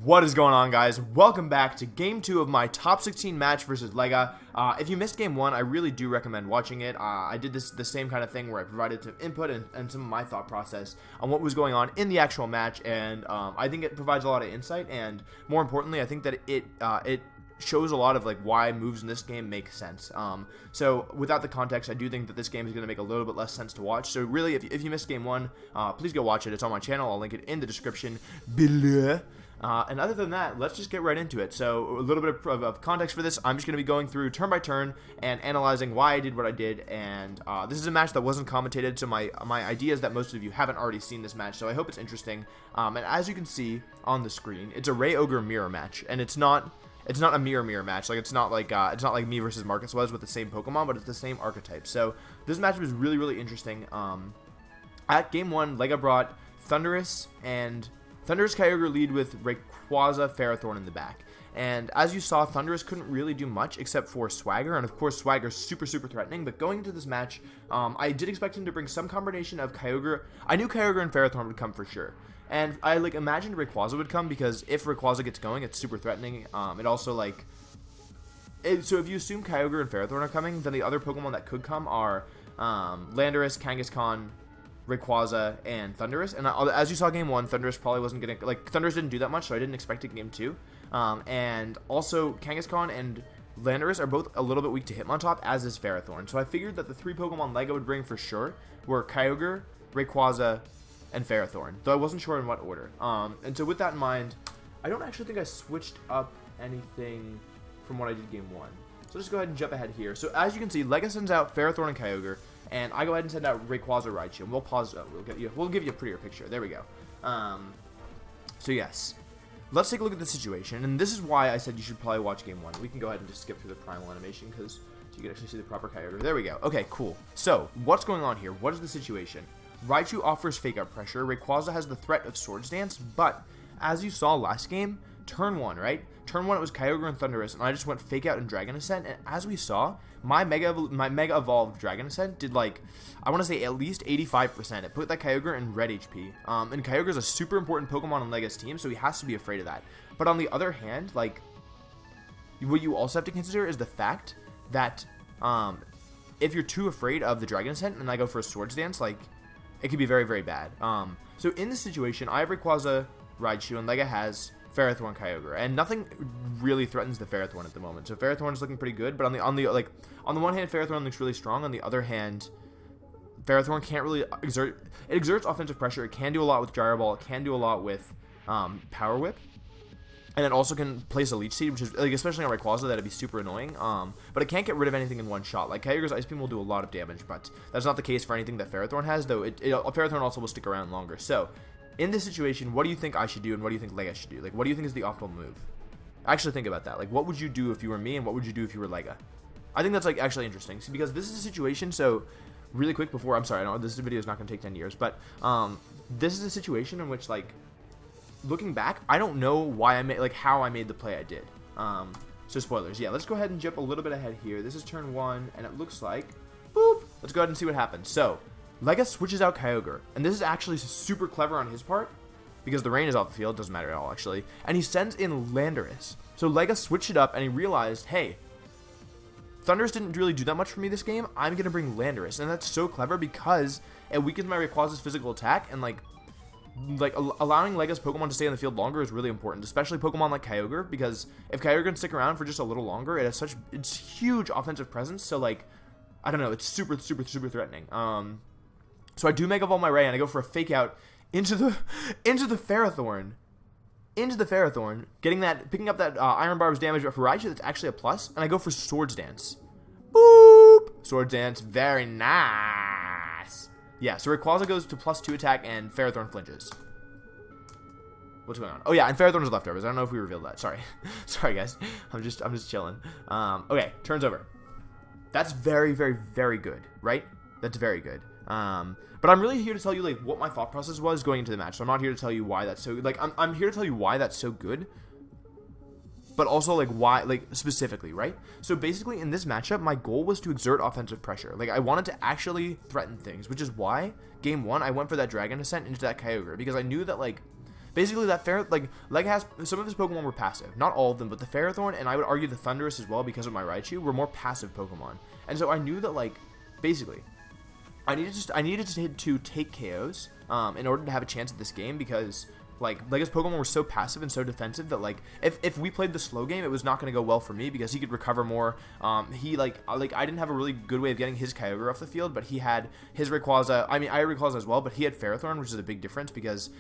What is going on, guys? Welcome back to Game 2 of my Top 16 match versus Lega. If you missed Game 1, I really do recommend watching it. I did the same kind of thing where I provided some input and some of my thought process on what was going on in the actual match, and I think it provides a lot of insight, and more importantly, I think that it shows a lot of like why moves in this game make sense. So without the context, I do think that this game is going to make a little bit less sense to watch. So really, if you missed Game 1, please go watch it. It's on my channel. I'll link it in the description below. And other than that, let's just get right into it. So a little bit of context for this. I'm just going to be going through turn by turn and analyzing why I did what I did. And this is a match that wasn't commentated, so my idea is that most of you haven't already seen this match, so I hope it's interesting. And as you can see on the screen, it's a Ray Ogre mirror match, and it's not a mirror match. Like it's not like me versus Marcus was with the same Pokemon, but it's the same archetype. So this match was really interesting. At Game 1, Lega brought Thundurus and Thundurus Kyogre lead with Rayquaza, Ferrothorn in the back. And as you saw, Thundurus couldn't really do much except for Swagger, and of course Swagger's super threatening, but going into this match, I did expect him to bring some combination of Kyogre. I knew Kyogre and Ferrothorn would come for sure. And I imagined Rayquaza would come because if Rayquaza gets going, it's super threatening. It also so if you assume Kyogre and Ferrothorn are coming, then the other Pokemon that could come are Landorus, Kangaskhan, Rayquaza, and Thundurus. And as you saw Game 1, Thundurus probably wasn't going to, Thundurus didn't do that much, so I didn't expect it Game 2. And also, Kangaskhan and Landorus are both a little bit weak to Hitmontop, as is Ferrothorn. So I figured that the three Pokemon Lega would bring for sure were Kyogre, Rayquaza, and Ferrothorn, though I wasn't sure in what order. And so with that in mind, I don't actually think I switched up anything from what I did Game 1. So just go ahead and jump ahead here. So as you can see, Lega sends out Ferrothorn and Kyogre, and I go ahead and send out Rayquaza, Raichu, and we'll pause. We'll give you a prettier picture. There we go. So yes, let's take a look at the situation, and this is why I said you should probably watch Game 1. We can go ahead and just skip through the primal animation because you can actually see the proper Kyogre. There we go. Okay, cool. So what's going on here? What is the situation? Raichu offers Fake Out Pressure. Rayquaza has the threat of Swords Dance, but as you saw last game, turn 1, right? Turn 1, it was Kyogre and Thundurus, and I just went Fake Out and Dragon Ascent, and as we saw, my Mega Evolved Dragon Ascent did, I want to say at least 85%. It put that Kyogre in red HP, and Kyogre's a super important Pokemon on Lega's team, so he has to be afraid of that. But on the other hand, what you also have to consider is the fact that, if you're too afraid of the Dragon Ascent, and I go for a Swords Dance, it could be very bad. So in this situation, I have Rayquaza, Raichu, and Lega has Ferrothorn, Kyogre, and nothing really threatens the Ferrothorn at the moment. So Ferrothorn is looking pretty good, but on the one hand, Ferrothorn looks really strong. On the other hand, Ferrothorn can't really exerts offensive pressure. It can do a lot with Gyro Ball. It can do a lot with Power Whip, and it also can place a Leech Seed, which is especially on Rayquaza, that'd be super annoying. But it can't get rid of anything in one shot. Kyogre's Ice Beam will do a lot of damage, but that's not the case for anything that Ferrothorn has. Though Ferrothorn also will stick around longer. So in this situation, what do you think I should do, and what do you think Lega should do? What do you think is the optimal move? Actually think about that. What would you do if you were me, and what would you do if you were Lega? I think that's actually interesting. See, because this is a situation. So really quick before, I'm sorry, I know this video is not going to take 10 years, but this is a situation in which looking back, I don't know why I made how I made the play I did. So spoilers. Yeah, let's go ahead and jump a little bit ahead here. This is turn 1, and it looks like boop. Let's go ahead and see what happens. So Lega switches out Kyogre, and this is actually super clever on his part, because the rain is off the field, doesn't matter at all actually, and he sends in Landorus. So Lega switched it up, and he realized, hey, Thundurus didn't really do that much for me this game, I'm going to bring Landorus, and that's so clever because it weakens my Rayquaza's physical attack, and allowing Lega's Pokemon to stay on the field longer is really important, especially Pokemon like Kyogre, because if Kyogre can stick around for just a little longer, it has it's huge offensive presence, so I don't know, it's super threatening. So I do Mega Evolve my Ray, and I go for a Fake Out into the Ferrothorn, picking up that Iron Barb's damage, but for Raichu, that's actually a plus, and I go for Swords Dance. Boop! Swords Dance, very nice. Yeah, so Rayquaza goes to +2 attack, and Ferrothorn flinches. What's going on? Oh yeah, and Ferrothorn is leftovers. I don't know if we revealed that. Sorry, sorry guys. I'm just chilling. Okay, turns over. That's very good, right? That's very good. But I'm really here to tell you what my thought process was going into the match. So I'm not here to tell you why that's so I'm here to tell you why that's so good, but also why specifically, right? So basically in this matchup, my goal was to exert offensive pressure. I wanted to actually threaten things, which is why Game 1 I went for that Dragon Ascent into that Kyogre, because I knew that basically that Lega has some of his Pokemon were passive, not all of them, but the Ferrothorn and I would argue the Thundurus as well because of my Raichu were more passive Pokemon, and so I knew that like basically I needed to take KOs in order to have a chance at this game because like Lega's Pokemon were so passive and so defensive that like if we played the slow game, it was not going to go well for me because he could recover more. He I didn't have a really good way of getting his Kyogre off the field, but he had his Rayquaza. I mean, I had Rayquaza as well, but he had Ferrothorn, which is a big difference because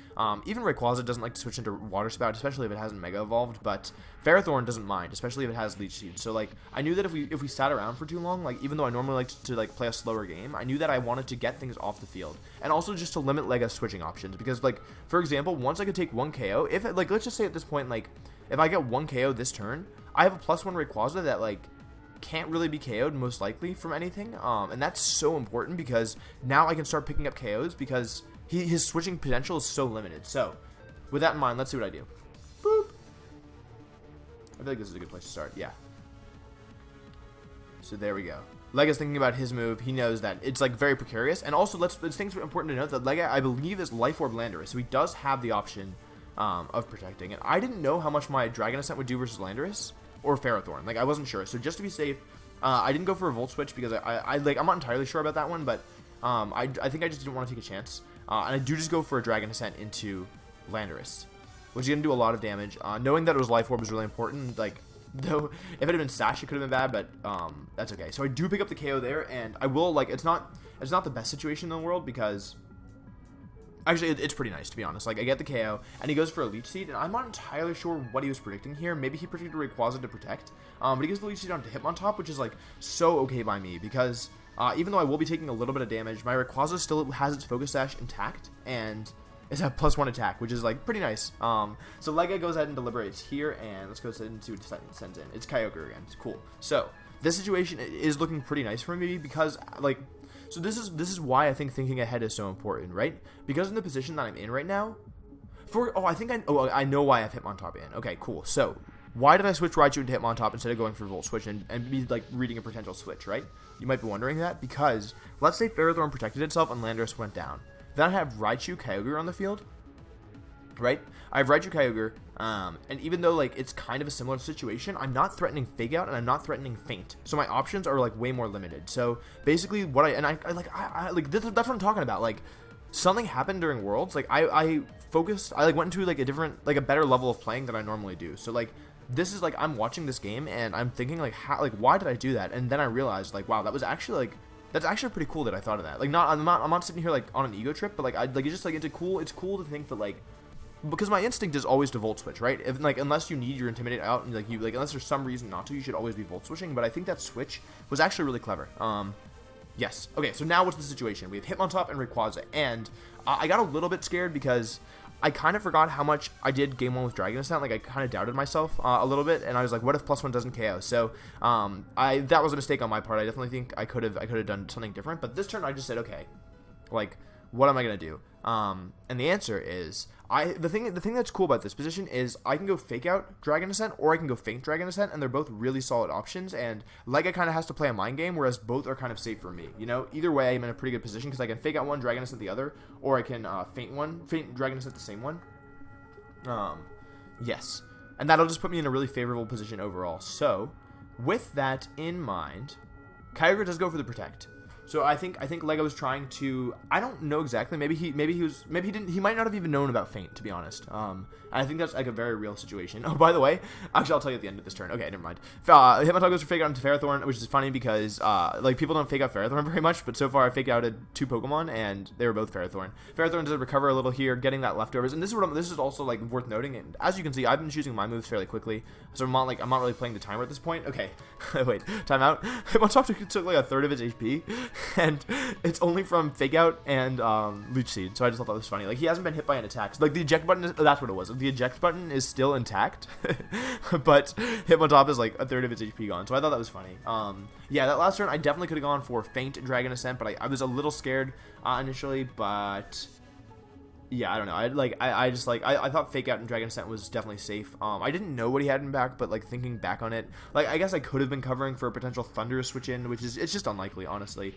even Rayquaza doesn't like to switch into Water Spout, especially if it hasn't Mega Evolved. But Ferrothorn doesn't mind, especially if it has Leech Seed. So like I knew that if we sat around for too long, like even though I normally like to like play a slower game, I knew that I wanted to get things off the field and also just to limit Lega's switching options because like for example, once I could take one KO. If it, like let's just say at this point like if I get one KO this turn, I have a +1 Rayquaza that like can't really be KO'd most likely from anything, and that's so important because now I can start picking up KOs because his switching potential is so limited. So with that in mind, let's see what I do. Boop. I feel like this is a good place to start. Yeah. So there we go. Lega's thinking about his move. He knows that it's like very precarious, and also let's things important to note that Lega I believe is Life Orb Landorus, so he does have the option of protecting it. I didn't know how much my Dragon Ascent would do versus Landorus or Ferrothorn. Like I wasn't sure. So just to be safe, I didn't go for a Volt Switch because I'm not entirely sure about that one, but I think I just didn't want to take a chance. And I do just go for a Dragon Ascent into Landorus, which is gonna do a lot of damage. Knowing that it was Life Orb was really important. Like though if it had been Sash, it could have been bad, but that's okay. So I do pick up the KO there, and I will like it's not the best situation in the world because. Actually, it's pretty nice, to be honest. Like, I get the KO, and he goes for a Leech Seed, and I'm not entirely sure what he was predicting here. Maybe he predicted Rayquaza to protect, but he gives the Leech Seed onto Hitmontop, which is, like, so okay by me, because even though I will be taking a little bit of damage, my Rayquaza still has its Focus Sash intact, and it's a +1 attack, which is, like, pretty nice. So Lega goes ahead and deliberates here, and let's go ahead and see what it sends in. It's Kyogre again. It's cool. So, this situation is looking pretty nice for me, because, like... So this is why I think thinking ahead is so important, right? Because in the position that I'm in right now, I know why I've Hitmontop in. Okay, cool. So why did I switch Raichu into Hitmontop instead of going for Volt Switch and be like reading a potential switch, right? You might be wondering that because let's say Ferrothorn protected itself and Landorus went down. Then I have Raichu Kyogre on the field, right? I have Raichu Kyogre, and even though like it's kind of a similar situation, I'm not threatening Fake Out and I'm not threatening Faint, so my options are like way more limited. So basically, what I that's what I'm talking about. Like something happened during Worlds, like I focused, I like went into like a different, like a better level of playing than I normally do. So like this is like I'm watching this game and I'm thinking like how, like why did I do that? And then I realized like wow, that was actually like. That's actually pretty cool that I thought of that. Like I'm not sitting here like on an ego trip, but like it's just like it's cool to think that like. Because my instinct is always to Volt Switch, right? If, like, unless you need your Intimidate out, and unless there's some reason not to, you should always be Volt Switching. But I think that switch was actually really clever. Yes. Okay, so now what's the situation? We have Hitmontop and Rayquaza, and I got a little bit scared because I kind of forgot how much I did Game 1 with Dragon Ascent. Like, I kind of doubted myself a little bit, and I was like, what if +1 doesn't KO? So, that was a mistake on my part. I definitely think I could have done something different. But this turn, I just said, okay, like, what am I going to do? And the answer is, the thing that's cool about this position is I can go Fake Out Dragon Ascent or I can go Faint Dragon Ascent, and they're both really solid options, and Lega kind of has to play a mind game, whereas both are kind of safe for me, you know? Either way, I'm in a pretty good position, because I can Fake Out one, Dragon Ascent the other, or I can Faint Dragon Ascent the same one. Yes. And that'll just put me in a really favorable position overall. So, with that in mind, Kyogre does go for the Protect. So I think Lega was trying to, I don't know exactly, maybe he might not have even known about Faint, to be honest. I think that's like a very real situation. Oh, by the way, actually I'll tell you at the end of this turn. Okay, never mind. Hitmontop goes for Fake Out into Ferrothorn, which is funny because like people don't Fake Out Ferrothorn very much, but so far I Fake Outed 2 Pokemon and they were both Ferrothorn. Ferrothorn does recover a little here, getting that leftovers, and this is also like worth noting. And as you can see, I've been choosing my moves fairly quickly, so I'm not really playing the timer at this point. Okay, wait, timeout. Hitmontop took like a third of his HP. And it's only from Fake Out and Leech Seed, so I just thought that was funny. Like, he hasn't been hit by an attack. So, like, the eject button, that's what it was. The eject button is still intact, but Hitmontop is, like, a third of its HP gone, so I thought that was funny. Yeah, that last turn, I definitely could have gone for Faint Dragon Ascent, but I was a little scared initially, but Yeah, I don't know. I just like I thought Fake Out and Dragon Ascent was definitely safe. I didn't know what he had in back, but like thinking back on it, like I guess I could have been covering for a potential Thunder switch in, which is it's just unlikely, honestly.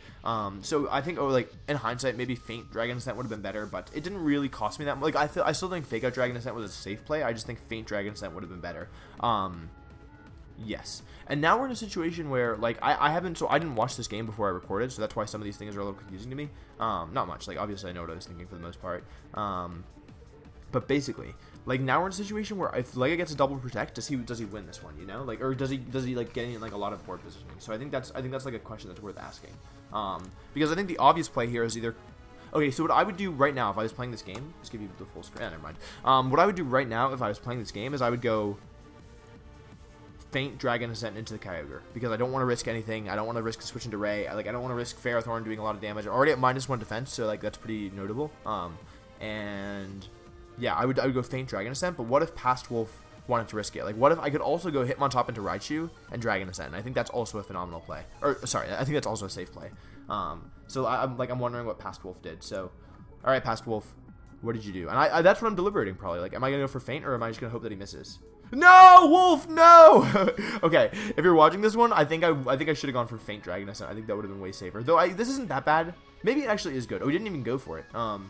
So I think like in hindsight, maybe Faint Dragon Ascent would have been better, but it didn't really cost me that much. Like I still think Fake Out Dragon Ascent was a safe play. I just think Faint Dragon Ascent would have been better. Yes. And now we're in a situation where, like, I didn't watch this game before I recorded, so that's why some of these things are a little confusing to me. Not much. Like, obviously I know what I was thinking for the most part. But basically, like, now we're in a situation where if Lega gets a double protect, does he win this one, you know? Like, or does he like get in like a lot of board positioning? So I think that's like a question that's worth asking. Because I think the obvious play here is either okay, so what I would do right now if I was playing this game, let's give you the full screen. Never mind. What I would do right now if I was playing this game is I would go Faint Dragon Ascent into the Kyogre, because I don't want to risk anything. I don't want to risk switching to Ray. I don't want to risk Ferrothorn doing a lot of damage. I'm already at -1 defense, so like that's pretty notable. And yeah, I would go Faint Dragon Ascent. But what if Past Wolf wanted to risk it? Like, what if I could also go Hitmontop into Raichu and Dragon Ascent? And I think that's also a phenomenal play. Or sorry, I think that's also a safe play. So I'm wondering what Past Wolf did. So, all right, Past Wolf, what did you do? And I that's what I'm deliberating probably. Like, am I gonna go for Faint, or am I just gonna hope that he misses? No, Wolf, no. Okay, if you're watching this one, I think I should have gone for Faint Dragon Ascent. I think that would have been way safer. Though this isn't that bad. Maybe it actually is good. Oh, we didn't even go for it. I'm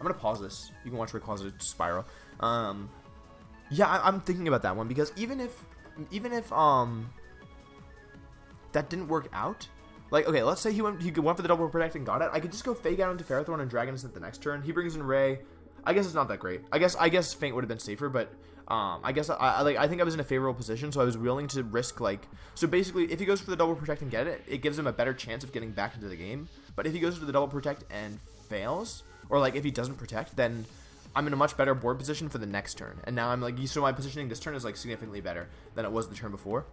gonna pause this. You can watch Rayquaza spiral. Yeah, I'm thinking about that one, because even if that didn't work out. Like, okay, let's say he went for the double protect and got it. I could just go Fake Out into Ferrothorn and Dragon Ascent the next turn. He brings in Ray. I guess it's not that great. I guess Faint would have been safer, but I guess I think I was in a favorable position, so I was willing to risk, like, so basically if he goes for the double protect and get it, it gives him a better chance of getting back into the game. But if he goes for the double protect and fails, or like if he doesn't protect, then I'm in a much better board position for the next turn. And now I'm like, so my positioning this turn is like significantly better than it was the turn before,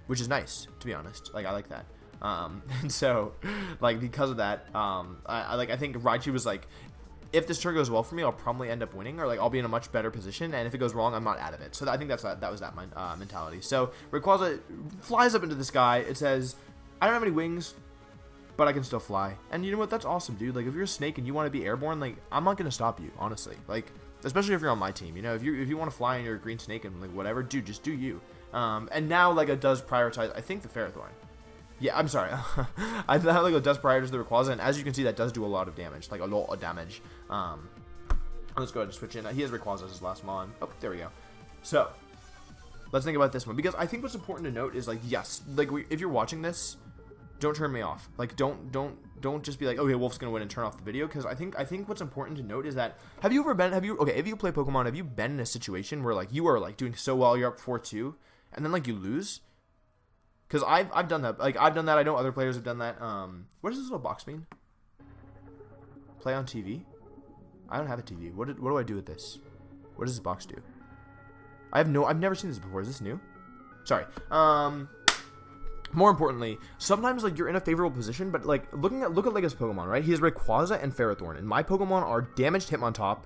which is nice, to be honest. Like, I like that. And so, like, because of that, I think Raichu was like, if this turn goes well for me, I'll probably end up winning, or like I'll be in a much better position, and if it goes wrong, I'm not out of it. So I think that was that mentality. So Rayquaza flies up into the sky. It says, I don't have any wings, but I can still fly. And you know what? That's awesome, dude. Like, if you're a snake and you want to be airborne, like, I'm not gonna stop you, honestly. Like, especially if you're on my team. You know, if you want to fly and you're a green snake and like whatever, dude, just do you. And now like it does prioritize, I think, the Ferrothorn. Yeah, I'm sorry. I thought like it does prioritize the Rayquaza, and as you can see, that does do a lot of damage, like a lot of damage. Let's go ahead and switch in. He has Rayquaza as his last mon. Oh, there we go. So let's think about this one, because I think what's important to note is, like, yes, like if you're watching this, don't turn me off. Like, don't just be like, okay, Wolf's gonna win and turn off the video, because I think what's important to note is that if you play Pokemon, have you been in a situation where like you are like doing so well, you're up 4-2, and then like you lose? Because I've done that. Like, I've done that. I know other players have done that. What does this little box mean? Play on TV? I don't have a TV. What do I do with this? What does this box do? I've never seen this before. Is this new? Sorry. More importantly, sometimes like you're in a favorable position, but like look at Lega's Pokemon, right? He has Rayquaza and Ferrothorn, and my Pokemon are damaged Hitmontop,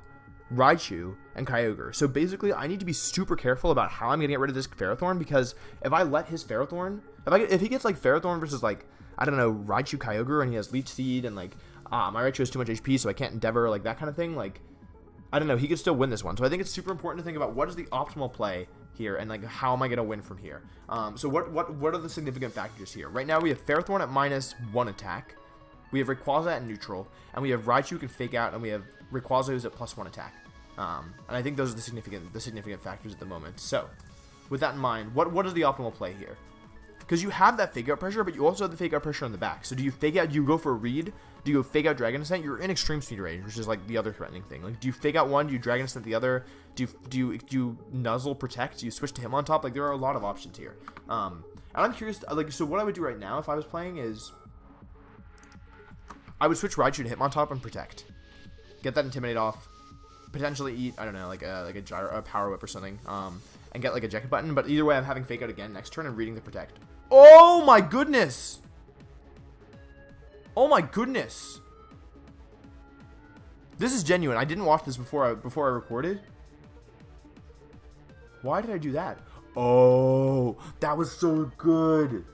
Raichu, and Kyogre. So basically, I need to be super careful about how I'm gonna get rid of this Ferrothorn, because if I let his Ferrothorn, if he gets like Ferrothorn versus like, I don't know, Raichu, Kyogre, and he has Leech Seed, and like my Raichu has too much HP, so I can't Endeavor, like that kind of thing, like, I don't know, he could still win this one. So I think it's super important to think about what is the optimal play here, and like how am I gonna win from here. So what are the significant factors here? Right now we have Ferrothorn at -1 attack, we have Rayquaza at neutral, and we have Raichu who can Fake Out, and we have Rayquaza who's at +1 attack. And I think those are the significant factors at the moment. So with that in mind, what is the optimal play here? Because you have that Fake Out pressure, but you also have the Fake Out pressure on the back. So do you Fake Out? Do you go for a read? Do you go Fake Out Dragon Ascent? You're in extreme speed range, which is like the other threatening thing. Like, do you Fake Out one? Do you Dragon Ascent the other? Do you Nuzzle Protect? Do you switch to him on top? Like, there are a lot of options here. And I'm curious, like, so what I would do right now if I was playing is I would switch Raichu to Hitmontop and Protect. Get that Intimidate off. Potentially eat, I don't know, like a gyro, a Power Whip or something, and get like a Eject button. But either way, I'm having Fake Out again next turn and reading the Protect. Oh my goodness! Oh my goodness! This is genuine. I didn't watch this before I recorded. Why did I do that? Oh, that was so good.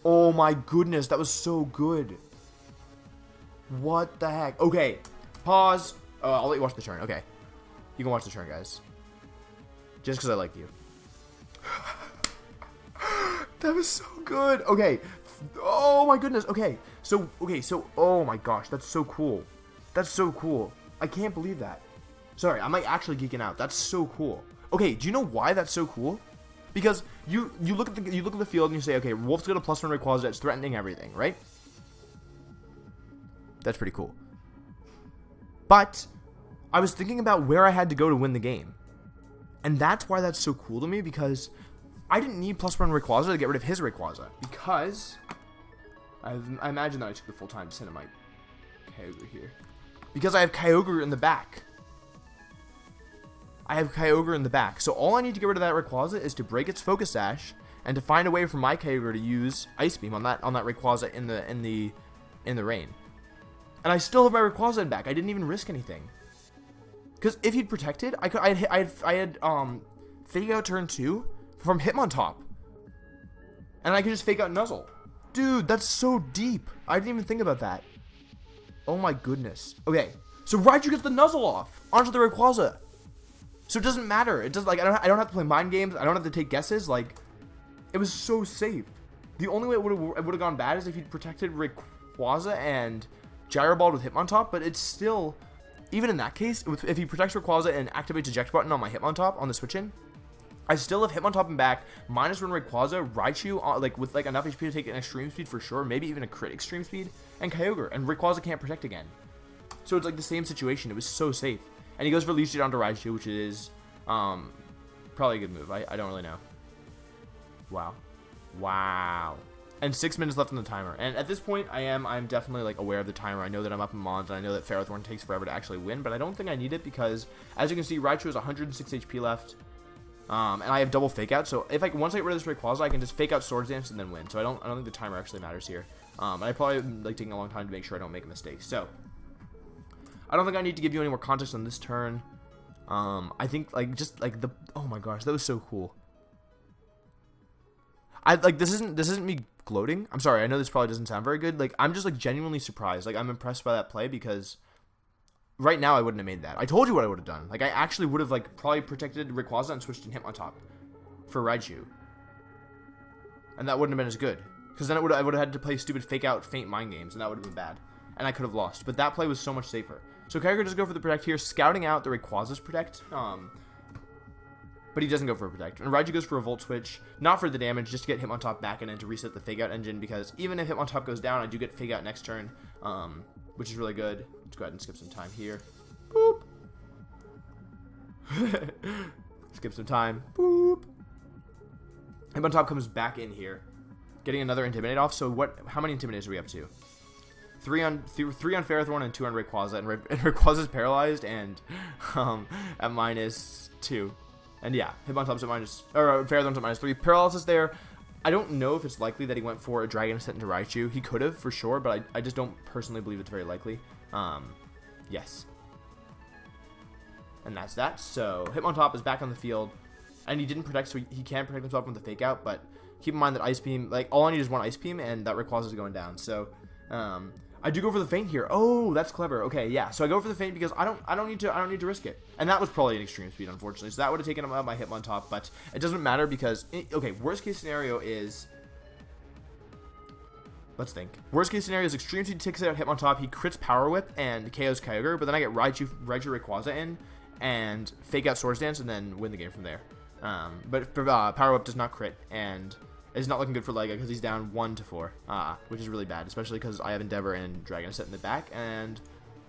Oh my goodness, that was so good. What the heck? Okay, pause. Oh, I'll let you watch the turn. Okay, you can watch the turn, guys. Just because I like you. That was so good. Okay. Oh my goodness. Okay. So, oh my gosh, that's so cool. That's so cool. I can't believe that. Sorry, I'm like actually geeking out. That's so cool. Okay, do you know why that's so cool? Because you look at the field and you say, okay, Wolf's got a +1 Rayquaza, it's threatening everything, right? That's pretty cool. But I was thinking about where I had to go to win the game. And that's why that's so cool to me, because I didn't need +1 Rayquaza to get rid of his Rayquaza. Because I imagine that I took the full time to send him my Kyogre here. Because I have Kyogre in the back. So all I need to get rid of that Rayquaza is to break its Focus Sash and to find a way for my Kyogre to use Ice Beam on that Rayquaza in the rain. And I still have my Rayquaza in back. I didn't even risk anything. Because if he'd protected, I had Fake Out turn 2 from Hitmontop. And I could just Fake Out Nuzzle. Dude, that's so deep. I didn't even think about that. Oh my goodness. Okay, so Raichu gets the Nuzzle off onto the Rayquaza. So it doesn't matter. It doesn't, like, I don't have to play mind games. I don't have to take guesses. Like, it was so safe. The only way it would have gone bad is if he'd protected Rayquaza and Gyro Ball with Hitmontop, but it's still, even in that case, if he protects Rayquaza and activates eject button on my Hitmontop on the switch in, I still have Hitmontop in back, -1 Rayquaza, Raichu, with enough HP to take an extreme speed for sure, maybe even a crit extreme speed, and Kyogre, and Rayquaza can't protect again. So it's like the same situation. It was so safe. And he goes for Leech Seed onto Raichu, which is probably a good move. I don't really know. Wow. And 6 minutes left on the timer. And at this point, I'm definitely like aware of the timer. I know that I'm up in Mons, and I know that Ferrothorn takes forever to actually win, but I don't think I need it because, as you can see, Raichu has 106 HP left. And I have double Fake Out, so once I get rid of this Rayquaza, I can just Fake Out Swords Dance and then win. So I don't think the timer actually matters here. And I probably like taking a long time to make sure I don't make a mistake. So I don't think I need to give you any more context on this turn. I think oh my gosh, that was so cool. This isn't me gloating. I'm sorry, I know this probably doesn't sound very good. Like, I'm just like genuinely surprised. Like, I'm impressed by that play because right now I wouldn't have made that. I told you what I would have done. Like, I actually would have like probably protected Rayquaza and switched in Hitmontop for Raichu. And that wouldn't have been as good. Because then I would have had to play stupid Fake Out Faint Mind Games, and that would have been bad. And I could have lost. But that play was so much safer. So Kyogre does go for the Protect here, scouting out the Rayquaza's Protect. But he doesn't go for a Protect. And Raichu goes for a Volt Switch, not for the damage, just to get Hitmontop back and then to reset the Fake Out engine, because even if Hitmontop goes down, I do get Fake Out next turn, which is really good. Let's go ahead and skip some time here. Boop. Skip some time. Boop. Hitmontop comes back in here, getting another Intimidate off. So how many Intimidates are we up to? 3 on Ferrothorn and 2 on Rayquaza, and Rayquaza's paralyzed and at -2. And yeah, Hitmontop's at Ferrothorn's at -3. Paralysis there. I don't know if it's likely that he went for a Dragon Ascent into Raichu. He could have for sure, but I just don't personally believe it's very likely. Yes. And that's that. So Hitmontop is back on the field, and he didn't protect, so he can protect himself from the Fake Out. But keep in mind that Ice Beam, like, all I need is one Ice Beam, and that Rayquaza is going down. So I do go for the feint here. Oh, that's clever. Okay, yeah. So I go for the feint because I don't need to risk it. And that was probably an extreme speed, unfortunately. So that would have taken him out my Hitmontop, but it doesn't matter because okay, worst case scenario is, let's think. Worst case scenario is extreme speed takes out Hitmontop, he crits Power Whip and KOs Kyogre, but then I get Raichu Rayquaza in and Fake Out Swords Dance and then win the game from there. But Power Whip does not crit, and it's not looking good for Lega because he's down 1-4, which is really bad, especially because I have Endeavor and Dragon Ascent in the back. And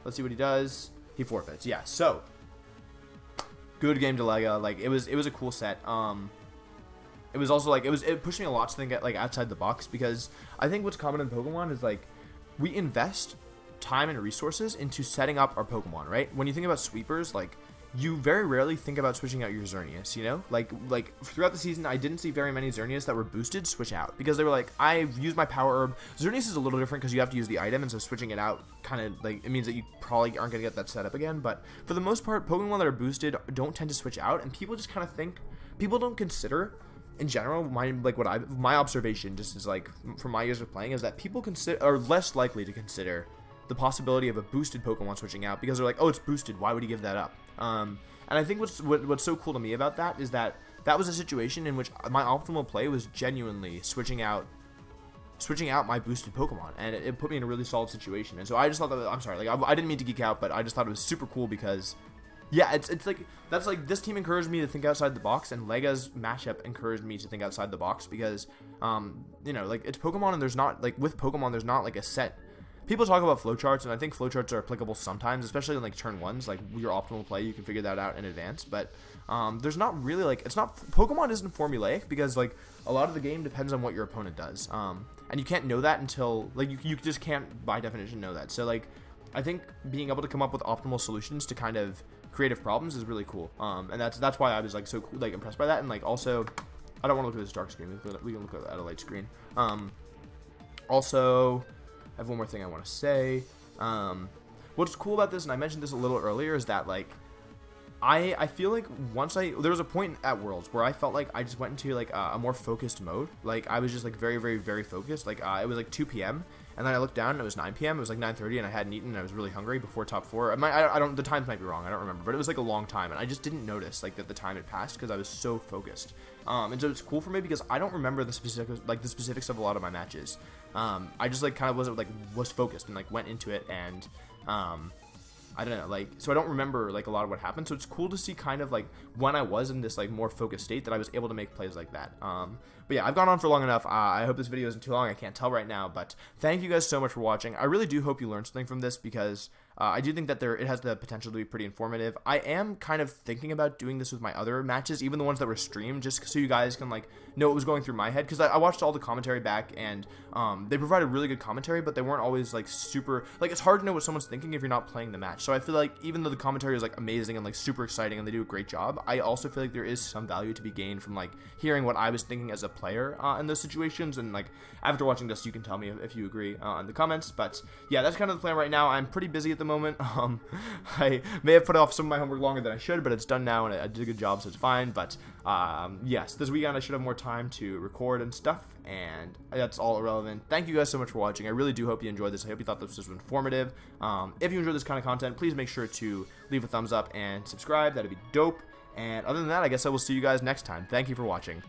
let's see what he does. He forfeits. Yeah, so good game to Lega. Like, it was a cool set. It was also like it pushed me a lot to think like outside the box, because I think what's common in Pokemon is like we invest time and resources into setting up our Pokemon, right? When you think about sweepers, like, you very rarely think about switching out your Xerneas, you know? Like throughout the season, I didn't see very many Xerneas that were boosted switch out, because they were like, I've used my Power Herb. Xerneas is a little different because you have to use the item, and so switching it out kind of, like, it means that you probably aren't going to get that set up again. But for the most part, Pokemon that are boosted don't tend to switch out, and people just kind of think, people don't consider, in general, my observation, just is like, from my years of playing, is that people are less likely to consider the possibility of a boosted Pokemon switching out, because they're like, oh, it's boosted, why would he give that up? And I think what's so cool to me about that is that that was a situation in which my optimal play was genuinely switching out my boosted Pokemon, and it put me in a really solid situation. And so I just thought that, I'm sorry, like I didn't mean to geek out, but I just thought it was super cool because, yeah, it's like, that's like, this team encouraged me to think outside the box, and Lega's matchup encouraged me to think outside the box because, you know, like, it's Pokemon, and there's not, like, with Pokemon, there's not, like, a set. People talk about flowcharts, and I think flowcharts are applicable sometimes, especially in, like, turn ones, like, your optimal play, you can figure that out in advance, but, there's not really, like, it's not, Pokemon isn't formulaic, because, like, a lot of the game depends on what your opponent does, and you can't know that until, like, you just can't, by definition, know that. So, like, I think being able to come up with optimal solutions to kind of creative problems is really cool, and that's why I was, like, so cool, like, impressed by that. And, like, also, I don't want to look at this dark screen, we can look at a light screen. Also, I have one more thing I want to say. What's cool about this, and I mentioned this a little earlier, is that, like, I feel like there was a point at Worlds where I felt like I just went into, like, a more focused mode. Like, I was just, like, very, very, very focused. Like, it was, like, 2 p.m., and then I looked down, and it was 9 p.m., it was, like, 9:30, and I hadn't eaten, and I was really hungry before top 4. I don't, the times might be wrong, I don't remember, but it was, like, a long time, and I just didn't notice, like, that the time had passed, because I was so focused. And so it's cool for me, because I don't remember the specifics of a lot of my matches. I just, like, kind of was focused, and, like, went into it, and, I don't know, like, so I don't remember, like, a lot of what happened, so it's cool to see kind of, like, when I was in this, like, more focused state, that I was able to make plays like that. But yeah, I've gone on for long enough. I hope this video isn't too long, I can't tell right now, but thank you guys so much for watching. I really do hope you learned something from this, because I do think that it has the potential to be pretty informative. I am kind of thinking about doing this with my other matches, even the ones that were streamed, just so you guys can, like, know what was going through my head, because I watched all the commentary back, and they provided really good commentary, but they weren't always, like, super, like, it's hard to know what someone's thinking if you're not playing the match. So I feel like even though the commentary is, like, amazing and, like, super exciting, and they do a great job, I also feel like there is some value to be gained from, like, hearing what I was thinking as a player in those situations. And, like, after watching this, you can tell me if you agree in the comments. But yeah, that's kind of the plan right now. I'm pretty busy at the moment. I may have put off some of my homework longer than I should, but it's done now, and I did a good job, so it's fine. But yes, this weekend I should have more time to record and stuff, and that's all irrelevant. Thank you guys so much for watching. I really do hope you enjoyed this. I hope you thought this was informative. If you enjoyed this kind of content, please make sure to leave a thumbs up and subscribe. That'd be dope. And other than that, I guess I will see you guys next time. Thank you for watching.